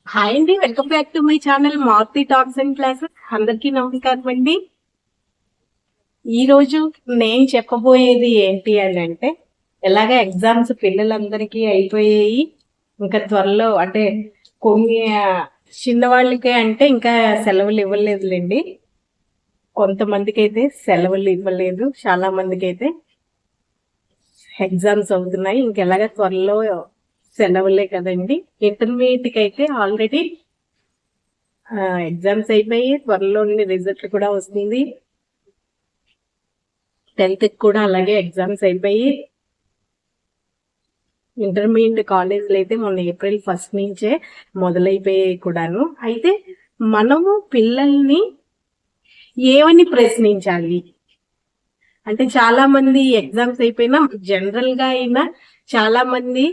Hi అండి, welcome back to my channel Maruthi talks and classes. అందరికీ నమస్కారం అండి. ఈ రోజు నేను చెప్పబోయేది ఏంటి అని అంటే, ఎలాగ ఎగ్జామ్స్ పిల్లలందరికీ అయిపోయాయి. ఇంకా త్వరలో అంటే కొన్ని చిన్నవాళ్ళకి అంటే ఇంకా సెలవులు ఇవ్వలేదులేండి. కొంతమందికి అయితే సెలవులు ఇవ్వలేదు, చాలా మందికి అయితే ఎగ్జామ్స్ అవుతున్నాయి. ఇంకెలాగ త్వరలో సెలవులే కదండి. ఇంటర్మీడియట్కి అయితే ఆల్రెడీ ఎగ్జామ్స్ అయిపోయి త్వరలోని రిజల్ట్ కూడా వస్తుంది. 10th కూడా అలాగే ఎగ్జామ్స్ అయిపోయి ఇంటర్మీడియట్ కాలేజ్లో అయితే మొన్న April 1 నుంచే మొదలైపోయాయి కూడాను. అయితే మనము పిల్లల్ని ఏమని ప్రశ్నించాలి అంటే, చాలా మంది ఎగ్జామ్స్ అయిపోయినా జనరల్ గా అయినా చాలా మంది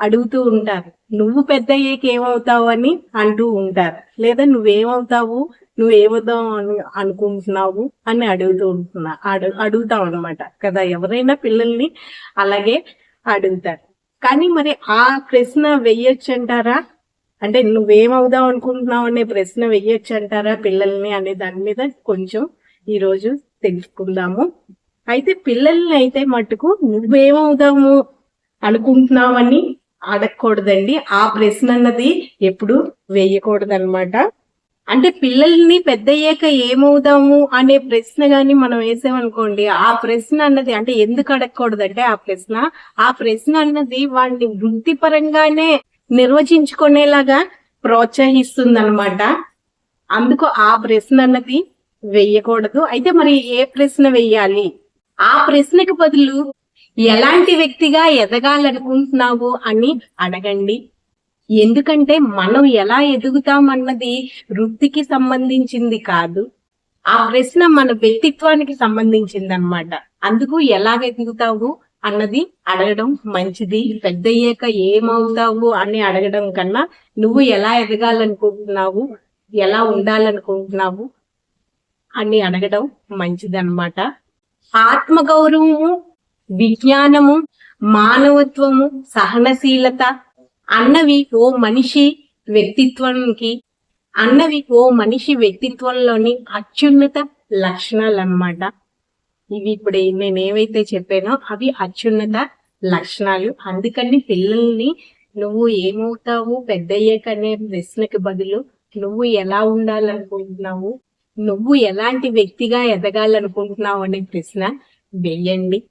అడుగుతూ ఉంటారు, నువ్వు పెద్ద అయ్యాక ఏమవుతావు అని అంటూ ఉంటారు, లేదా నువ్వేమవుతావు, నువ్వేమవుతావు అనుకుంటున్నావు అని అడుగుతాం అనమాట కదా. ఎవరైనా పిల్లల్ని అలాగే అడుగుతారు. కానీ మరి ఆ ప్రశ్న వెయ్యొచ్చు అంటారా? అంటే నువ్వేమవుదాం అనుకుంటున్నావు అనే ప్రశ్న వెయ్యొచ్చు అంటారా పిల్లల్ని అనే దాని మీద కొంచెం ఈరోజు తెలుసుకుందాము. అయితే పిల్లల్ని అయితే మట్టుకు నువ్వేమవుదాము అనుకుంటున్నావని అడగకూడదండి. ఆ ప్రశ్న అన్నది ఎప్పుడు వేయకూడదు అనమాట. అంటే పిల్లల్ని పెద్దయ్యాక ఏమవుదాము అనే ప్రశ్న గాని మనం వేసామనుకోండి, ఆ ప్రశ్న అన్నది అంటే ఎందుకు అడగకూడదు అంటే, ఆ ప్రశ్న అన్నది వాడిని వృత్తిపరంగానే నిర్వచించుకునేలాగా ప్రోత్సహిస్తుంది అనమాట. అందుకు ఆ ప్రశ్న అన్నది వెయ్యకూడదు. అయితే మరి ఏ ప్రశ్న వెయ్యాలి? ఆ ప్రశ్నకు బదులు ఎలాంటి వ్యక్తిగా ఎదగాలనుకుంటున్నావు అని అడగండి. ఎందుకంటే మనం ఎలా ఎదుగుతామన్నది వృత్తికి సంబంధించింది కాదు, ఆ ప్రశ్న మన వ్యక్తిత్వానికి సంబంధించింది అనమాట. అందుకు ఎలాగ ఎదుగుతావు అన్నది అడగడం మంచిది. పెద్దయ్యాక ఏమవుతావు అని అడగడం కన్నా నువ్వు ఎలా ఎదగాలనుకుంటున్నావు, ఎలా ఉండాలనుకుంటున్నావు అని అడగడం మంచిదన్నమాట. ఆత్మగౌరవము, విజ్ఞానము, మానవత్వము, సహనశీలత అన్నవి ఓ మనిషి వ్యక్తిత్వంలోని అత్యున్నత లక్షణాలు అన్నమాట. ఇవి ఇప్పుడు నేను ఏవైతే చెప్పానో అవి అత్యున్నత లక్షణాలు. అందుకని పిల్లల్ని నువ్వు ఏమవుతావు పెద్దయ్యాక అనే ప్రశ్నకి బదులు నువ్వు ఎలా ఉండాలనుకుంటున్నావు, నువ్వు ఎలాంటి వ్యక్తిగా ఎదగాలనుకుంటున్నావు అనే ప్రశ్న వేయండి.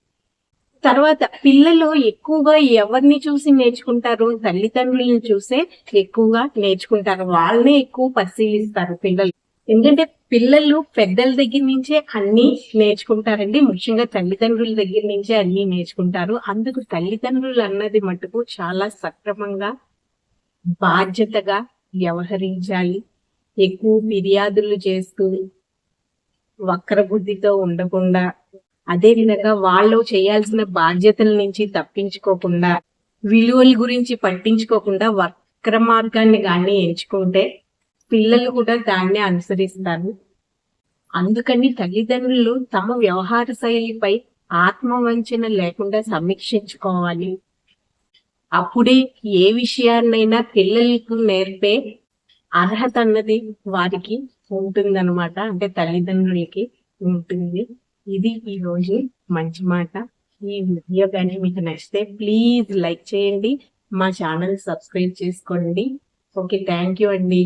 తర్వాత పిల్లలు ఎక్కువగా ఎవరిని చూసి నేర్చుకుంటారు? తల్లిదండ్రులను చూసే ఎక్కువగా నేర్చుకుంటారు. వాళ్ళనే ఎక్కువ పరిశీలిస్తారు పిల్లలు. ఎందుకంటే పిల్లలు పెద్దల దగ్గర నుంచే అన్ని నేర్చుకుంటారండి. ముఖ్యంగా తల్లిదండ్రుల దగ్గర నుంచే అన్ని నేర్చుకుంటారు. అందుకు తల్లిదండ్రులు అన్నది మటుకు చాలా సక్రమంగా, బాధ్యతగా వ్యవహరించాలి. ఎక్కువ ఫిర్యాదులు చేస్తూ వక్ర బుద్ధితో ఉండకుండా, అదే విధంగా వాళ్ళు చేయాల్సిన బాధ్యతల నుంచి తప్పించుకోకుండా, విలువల గురించి పట్టించుకోకుండా వక్ర మార్గాన్ని కానీ ఎంచుకుంటే పిల్లలు కూడా దాన్ని అనుసరిస్తారు. అందుకని తల్లిదండ్రులు తమ వ్యవహార శైలిపై ఆత్మవంచన లేకుండా సమీక్షించుకోవాలి. అప్పుడే ఏ విషయాన్నైనా పిల్లలకు నేర్పే అర్హత అన్నది వారికి ఉంటుందన్నమాట. అంటే తల్లిదండ్రులకి ఉంటుంది. ఇది ఈ రోజు మంచి మాట. ఈ వీడియో కానీ మీకు నచ్చితే ప్లీజ్ లైక్ చేయండి, మా ఛానల్ సబ్స్క్రైబ్ చేసుకోండి. ఓకే, థ్యాంక్ యూ అండి.